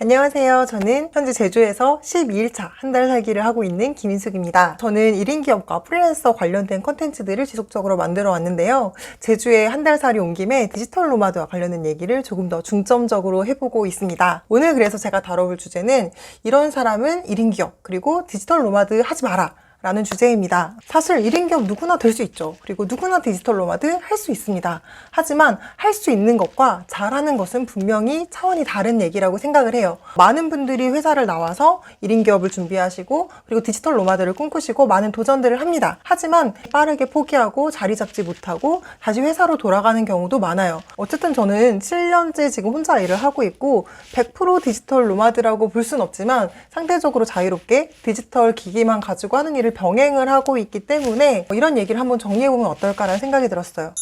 안녕하세요. 저는 현재 제주에서 12일차 한 달 살기를 하고 있는 김인숙입니다. 저는 1인 기업과 프리랜서 관련된 컨텐츠들을 지속적으로 만들어 왔는데요. 제주에 한 달 살이 온 김에 디지털 노마드와 관련된 얘기를 조금 더 중점적으로 해보고 있습니다. 오늘 그래서 제가 다뤄볼 주제는 이런 사람은 1인 기업 그리고 디지털 노마드 하지 마라 라는 주제입니다. 사실 1인 기업 누구나 될 수 있죠. 그리고 누구나 디지털 노마드 할 수 있습니다. 하지만 할 수 있는 것과 잘하는 것은 분명히 차원이 다른 얘기라고 생각을 해요. 많은 분들이 회사를 나와서 1인 기업을 준비하시고 그리고 디지털 노마드를 꿈꾸시고 많은 도전들을 합니다. 하지만 빠르게 포기하고 자리 잡지 못하고 다시 회사로 돌아가는 경우도 많아요. 어쨌든 저는 7년째 지금 혼자 일을 하고 있고 100% 디지털 노마드라고 볼 순 없지만 상대적으로 자유롭게 디지털 기기만 가지고 하는 일을 병행을 하고 있기 때문에 이런 얘기를 한번 정리해보면 어떨까라는 생각이 들었어요.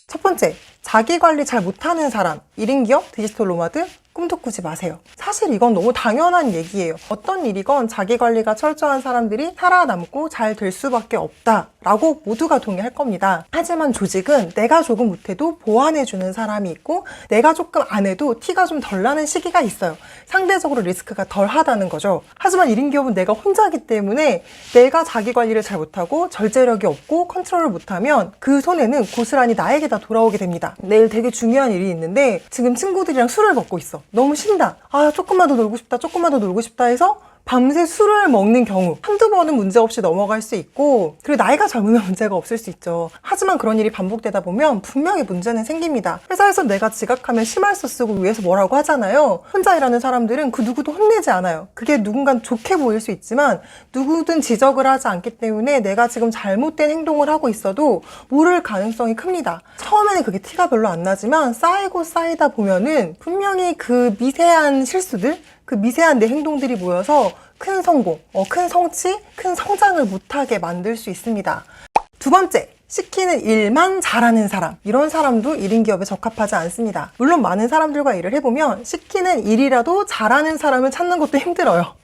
첫 번째, 자기관리 잘 못하는 사람, 1인 기업, 디지털 노마드 꿈도 꾸지 마세요. 사실 이건 너무 당연한 얘기예요. 어떤 일이건 자기관리가 철저한 사람들이 살아남고 잘 될 수밖에 없다라고 모두가 동의할 겁니다. 하지만 조직은 내가 조금 못해도 보완해주는 사람이 있고 내가 조금 안 해도 티가 좀 덜 나는 시기가 있어요. 상대적으로 리스크가 덜 하다는 거죠. 하지만 1인 기업은 내가 혼자이기 때문에 내가 자기관리를 잘 못하고 절제력이 없고 컨트롤을 못하면 그 손해는 고스란히 나에게 다 돌아오게 됩니다. 내일 되게 중요한 일이 있는데 지금 친구들이랑 술을 먹고 있어. 너무 신다. 조금만 더 놀고 싶다. 조금만 더 놀고 싶다 해서 밤새 술을 먹는 경우 한두 번은 문제없이 넘어갈 수 있고 그리고 나이가 젊으면 문제가 없을 수 있죠. 하지만 그런 일이 반복되다 보면 분명히 문제는 생깁니다. 회사에서 내가 지각하면 심할서 쓰고 위에서 뭐라고 하잖아요. 혼자 일하는 사람들은 그 누구도 혼내지 않아요. 그게 누군가는 좋게 보일 수 있지만 누구든 지적을 하지 않기 때문에 내가 지금 잘못된 행동을 하고 있어도 모를 가능성이 큽니다. 처음에는 그게 티가 별로 안 나지만 쌓이고 쌓이다 보면은 분명히 그 미세한 실수들 그 미세한 내 행동들이 모여서 큰 성공, 큰 성취, 큰 성장을 못하게 만들 수 있습니다. 두 번째, 시키는 일만 잘하는 사람. 이런 사람도 1인 기업에 적합하지 않습니다. 물론 많은 사람들과 일을 해보면 시키는 일이라도 잘하는 사람을 찾는 것도 힘들어요.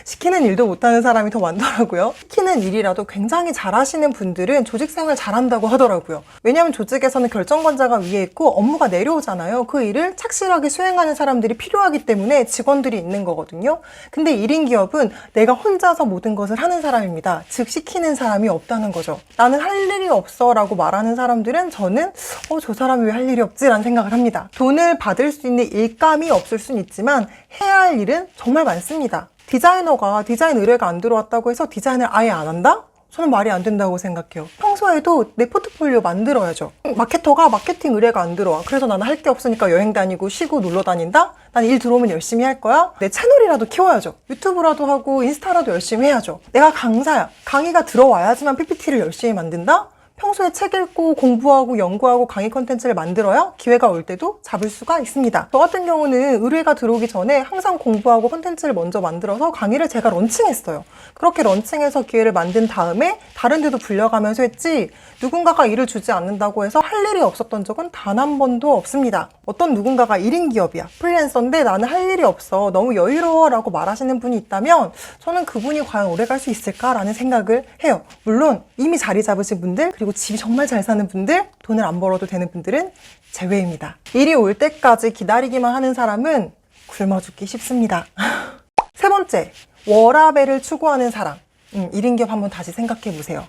시키는 일도 못하는 사람이 더 많더라고요. 시키는 일이라도 굉장히 잘하시는 분들은 조직생활 잘한다고 하더라고요. 왜냐하면 조직에서는 결정권자가 위에 있고 업무가 내려오잖아요. 그 일을 착실하게 수행하는 사람들이 필요하기 때문에 직원들이 있는 거거든요. 근데 1인 기업은 내가 혼자서 모든 것을 하는 사람입니다. 즉 시키는 사람이 없다는 거죠. 나는 할 일이 없어 라고 말하는 사람들은 저는 저 사람이 왜 할 일이 없지? 라는 생각을 합니다. 돈을 받을 수 있는 일감이 없을 순 있지만 해야 할 일은 정말 많습니다. 디자이너가 디자인 의뢰가 안 들어왔다고 해서 디자인을 아예 안 한다? 저는 말이 안 된다고 생각해요. 평소에도 내 포트폴리오 만들어야죠. 마케터가 마케팅 의뢰가 안 들어와. 그래서 나는 할 게 없으니까 여행 다니고 쉬고 놀러 다닌다? 난 일 들어오면 열심히 할 거야? 내 채널이라도 키워야죠. 유튜브라도 하고 인스타라도 열심히 해야죠. 내가 강사야. 강의가 들어와야지만 PPT를 열심히 만든다? 평소에 책 읽고 공부하고 연구하고 강의 컨텐츠를 만들어야 기회가 올 때도 잡을 수가 있습니다. 저 같은 경우는 의뢰가 들어오기 전에 항상 공부하고 컨텐츠를 먼저 만들어서 강의를 제가 런칭했어요. 그렇게 런칭해서 기회를 만든 다음에 다른 데도 불려가면서 했지 누군가가 일을 주지 않는다고 해서 할 일이 없었던 적은 단 한 번도 없습니다. 어떤 누군가가 1인 기업이야. 프리랜서인데 나는 할 일이 없어. 너무 여유로워 라고 말하시는 분이 있다면 저는 그분이 과연 오래 갈 수 있을까라는 생각을 해요. 물론 이미 자리 잡으신 분들 그리고 집이 정말 잘 사는 분들, 돈을 안 벌어도 되는 분들은 제외입니다. 일이 올 때까지 기다리기만 하는 사람은 굶어 죽기 쉽습니다. 세 번째, 워라밸을 추구하는 사람. 1인 기업 한번 다시 생각해 보세요.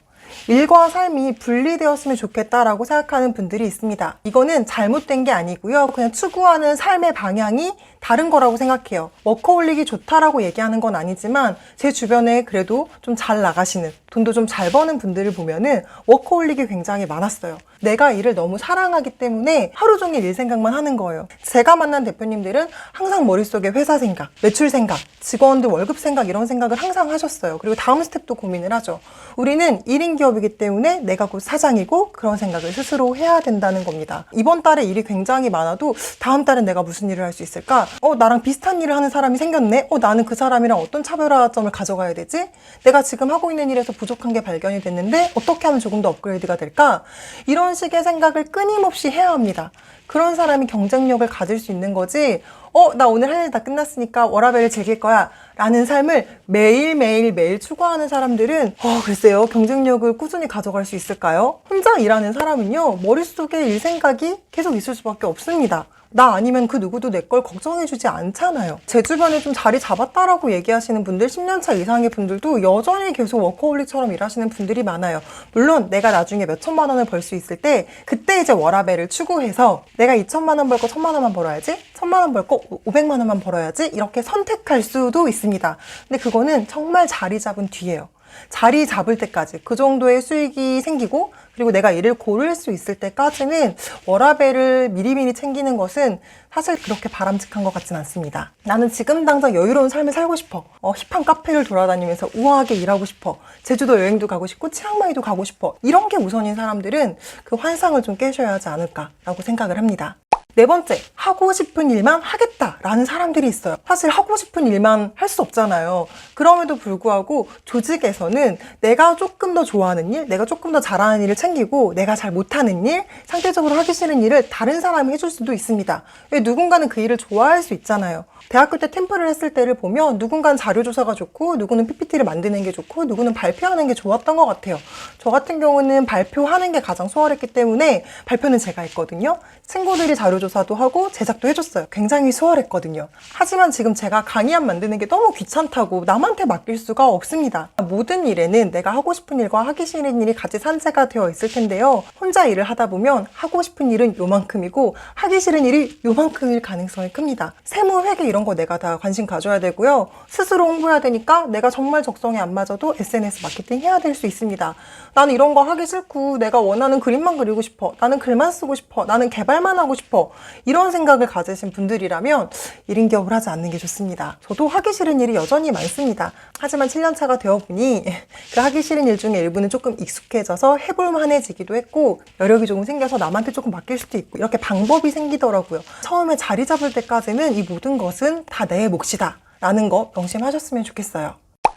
일과 삶이 분리되었으면 좋겠다라고 생각하는 분들이 있습니다. 이거는 잘못된 게 아니고요. 그냥 추구하는 삶의 방향이 다른 거라고 생각해요. 워커홀릭이 좋다라고 얘기하는 건 아니지만 제 주변에 그래도 좀 잘 나가시는, 돈도 좀 잘 버는 분들을 보면은 워커홀릭이 굉장히 많았어요. 내가 일을 너무 사랑하기 때문에 하루 종일 일 생각만 하는 거예요. 제가 만난 대표님들은 항상 머릿속에 회사 생각, 매출 생각, 직원들 월급 생각 이런 생각을 항상 하셨어요. 그리고 다음 스텝도 고민을 하죠. 우리는 1인 기업이기 때문에 내가 곧 사장이고 그런 생각을 스스로 해야 된다는 겁니다. 이번 달에 일이 굉장히 많아도 다음 달엔 내가 무슨 일을 할 수 있을까? 나랑 비슷한 일을 하는 사람이 생겼네? 나는 그 사람이랑 어떤 차별화점을 가져가야 되지? 내가 지금 하고 있는 일에서 부족한 게 발견이 됐는데 어떻게 하면 조금 더 업그레이드가 될까? 이런 식의 생각을 끊임없이 해야 합니다. 그런 사람이 경쟁력을 가질 수 있는 거지 나 오늘 할 일 다 끝났으니까 워라밸을 즐길 거야 라는 삶을 매일 추구하는 사람들은 글쎄요 경쟁력을 꾸준히 가져갈 수 있을까요? 혼자 일하는 사람은요 머릿속에 일 생각이 계속 있을 수밖에 없습니다. 나 아니면 그 누구도 내 걸 걱정해주지 않잖아요. 제 주변에 좀 자리 잡았다라고 얘기하시는 분들, 10년차 이상의 분들도 여전히 계속 워커홀릭처럼 일하시는 분들이 많아요. 물론 내가 나중에 몇 천만 원을 벌 수 있을 때 그때 이제 워라밸을 추구해서 내가 2천만 원 벌 거 1천만 원만 벌어야지, 1천만 원 벌 거 500만 원만 벌어야지 이렇게 선택할 수도 있습니다. 근데 그거는 정말 자리 잡은 뒤에요. 자리 잡을 때까지 그 정도의 수익이 생기고 그리고 내가 이를 고를 수 있을 때까지는 워라밸을 미리미리 챙기는 것은 사실 그렇게 바람직한 것 같진 않습니다. 나는 지금 당장 여유로운 삶을 살고 싶어. 힙한 카페를 돌아다니면서 우아하게 일하고 싶어. 제주도 여행도 가고 싶고 치앙마이도 가고 싶어. 이런 게 우선인 사람들은 그 환상을 좀 깨셔야 하지 않을까라고 생각을 합니다. 네 번째, 하고 싶은 일만 하겠다라는 사람들이 있어요. 사실 하고 싶은 일만 할 수 없잖아요. 그럼에도 불구하고 조직에서는 내가 조금 더 좋아하는 일, 내가 조금 더 잘하는 일을 챙기고 내가 잘 못하는 일, 상대적으로 하기 싫은 일을 다른 사람이 해줄 수도 있습니다. 왜 누군가는 그 일을 좋아할 수 있잖아요. 대학교 때 템플을 했을 때를 보면 누군가는 자료조사가 좋고 누구는 PPT를 만드는 게 좋고 누구는 발표하는 게 좋았던 것 같아요. 저 같은 경우는 발표하는 게 가장 수월했기 때문에 발표는 제가 했거든요. 친구들이 자료조사도 하고 제작도 해줬어요. 굉장히 수월했거든요. 하지만 지금 제가 강의안 만드는 게 너무 귀찮다고 남한테 맡길 수가 없습니다. 모든 일에는 내가 하고 싶은 일과 하기 싫은 일이 같이 산재가 되어 있을 텐데요. 혼자 일을 하다 보면 하고 싶은 일은 요만큼이고 하기 싫은 일이 요만큼일 가능성이 큽니다. 세무, 회계 이런 거 내가 다 관심 가져야 되고요. 스스로 홍보해야 되니까 내가 정말 적성에 안 맞아도 SNS 마케팅 해야 될 수 있습니다. 나는 이런 거 하기 싫고 내가 원하는 그림만 그리고 싶어. 나는 글만 쓰고 싶어. 나는 개발만 하고 싶어. 이런 생각을 가지신 분들이라면 1인 기업을 하지 않는 게 좋습니다. 저도 하기 싫은 일이 여전히 많습니다. 하지만 7년 차가 되어보니 그 하기 싫은 일 중에 일부는 조금 익숙해져서 해볼만해지기도 했고 여력이 조금 생겨서 남한테 조금 맡길 수도 있고 이렇게 방법이 생기더라고요. 처음에 자리 잡을 때까지는 이 모든 것은 다 내 몫이다 라는 거 명심하셨으면 좋겠어요.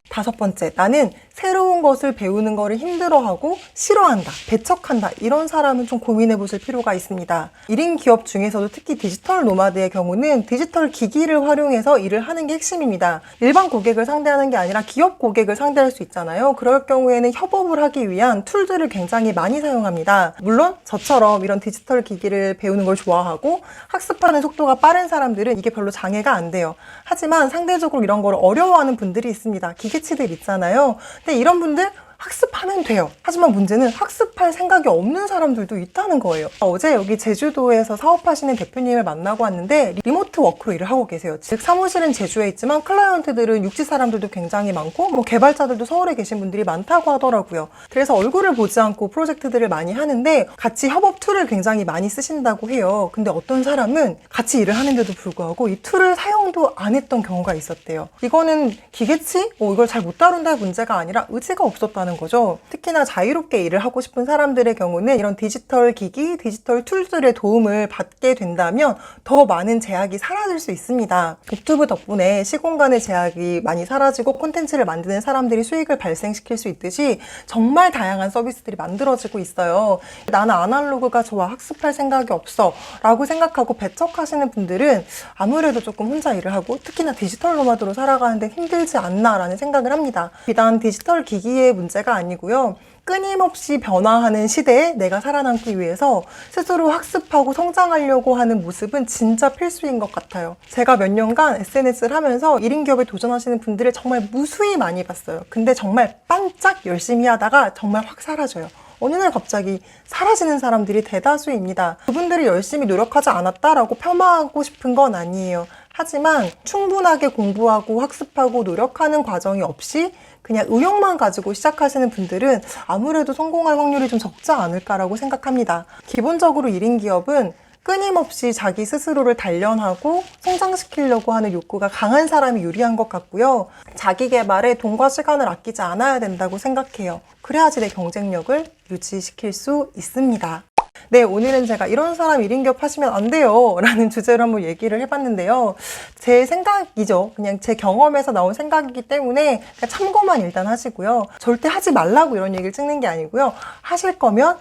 5번째, 나는 새로운 것을 배우는 거를 힘들어하고 싫어한다, 배척한다 이런 사람은 좀 고민해 보실 필요가 있습니다. 1인 기업 중에서도 특히 디지털 노마드의 경우는 디지털 기기를 활용해서 일을 하는 게 핵심입니다. 일반 고객을 상대하는 게 아니라 기업 고객을 상대할 수 있잖아요. 그럴 경우에는 협업을 하기 위한 툴들을 굉장히 많이 사용합니다. 물론 저처럼 이런 디지털 기기를 배우는 걸 좋아하고 학습하는 속도가 빠른 사람들은 이게 별로 장애가 안 돼요. 하지만 상대적으로 이런 걸 어려워하는 분들이 있습니다. 기계치들 있잖아요. 근데 이런 분들 학습하면 돼요. 하지만 문제는 학습할 생각이 없는 사람들도 있다는 거예요. 어제 여기 제주도에서 사업하시는 대표님을 만나고 왔는데 리모트 워크로 일을 하고 계세요. 즉 사무실은 제주에 있지만 클라이언트들은 육지 사람들도 굉장히 많고 개발자들도 서울에 계신 분들이 많다고 하더라고요. 그래서 얼굴을 보지 않고 프로젝트들을 많이 하는데 같이 협업 툴을 굉장히 많이 쓰신다고 해요. 근데 어떤 사람은 같이 일을 하는데도 불구하고 이 툴을 사용도 안 했던 경우가 있었대요. 이거는 기계치? 이걸 잘 못 다룬다의 문제가 아니라 의지가 없었다는 거죠. 특히나 자유롭게 일을 하고 싶은 사람들의 경우는 이런 디지털 기기, 디지털 툴들의 도움을 받게 된다면 더 많은 제약이 사라질 수 있습니다. 유튜브 덕분에 시공간의 제약이 많이 사라지고 콘텐츠를 만드는 사람들이 수익을 발생시킬 수 있듯이 정말 다양한 서비스들이 만들어지고 있어요. 나는 아날로그가 좋아, 학습할 생각이 없어 라고 생각하고 배척하시는 분들은 아무래도 조금 혼자 일을 하고 특히나 디지털 노마드로 살아가는데 힘들지 않나 라는 생각을 합니다. 비단 디지털 기기의 문제가 아니고요. 끊임없이 변화하는 시대에 내가 살아남기 위해서 스스로 학습하고 성장하려고 하는 모습은 진짜 필수인 것 같아요. 제가 몇 년간 SNS를 하면서 1인 기업에 도전하시는 분들을 정말 무수히 많이 봤어요. 근데 정말 반짝 열심히 하다가 정말 확 사라져요. 어느 날 갑자기 사라지는 사람들이 대다수입니다. 그분들이 열심히 노력하지 않았다라고 폄하하고 싶은 건 아니에요. 하지만 충분하게 공부하고 학습하고 노력하는 과정이 없이 그냥 의욕만 가지고 시작하시는 분들은 아무래도 성공할 확률이 좀 적지 않을까라고 생각합니다. 기본적으로 1인 기업은 끊임없이 자기 스스로를 단련하고 성장시키려고 하는 욕구가 강한 사람이 유리한 것 같고요. 자기 개발에 돈과 시간을 아끼지 않아야 된다고 생각해요. 그래야지 내 경쟁력을 유지시킬 수 있습니다. 네, 오늘은 제가 이런 사람 1인 기업 하시면 안 돼요 라는 주제로 한번 얘기를 해봤는데요. 제 생각이죠. 그냥 제 경험에서 나온 생각이기 때문에 참고만 일단 하시고요. 절대 하지 말라고 이런 얘기를 찍는 게 아니고요. 하실 거면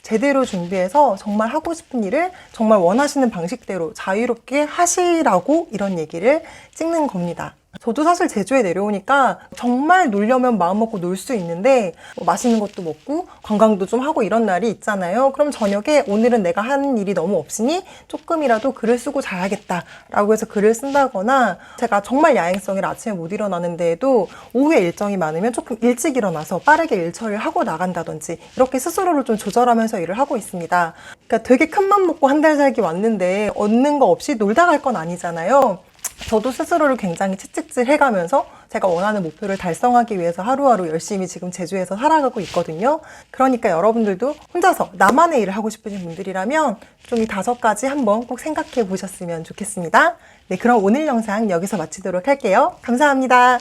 제대로 준비해서 정말 하고 싶은 일을 정말 원하시는 방식대로 자유롭게 하시라고 이런 얘기를 찍는 겁니다. 저도 사실 제주에 내려오니까 정말 놀려면 마음 먹고 놀 수 있는데 뭐 맛있는 것도 먹고 관광도 좀 하고 이런 날이 있잖아요. 그럼 저녁에 오늘은 내가 하는 일이 너무 없으니 조금이라도 글을 쓰고 자야겠다 라고 해서 글을 쓴다거나, 제가 정말 야행성이라 아침에 못 일어나는데도 오후에 일정이 많으면 조금 일찍 일어나서 빠르게 일 처리를 하고 나간다든지 이렇게 스스로를 좀 조절하면서 일을 하고 있습니다. 그러니까 되게 큰맘 먹고 한 달 살기 왔는데 얻는 거 없이 놀다 갈 건 아니잖아요. 저도 스스로를 굉장히 채찍질 해가면서 제가 원하는 목표를 달성하기 위해서 하루하루 열심히 지금 제주에서 살아가고 있거든요. 그러니까 여러분들도 혼자서 나만의 일을 하고 싶으신 분들이라면 좀 이 5가지 한번 꼭 생각해 보셨으면 좋겠습니다. 네, 그럼 오늘 영상 여기서 마치도록 할게요. 감사합니다.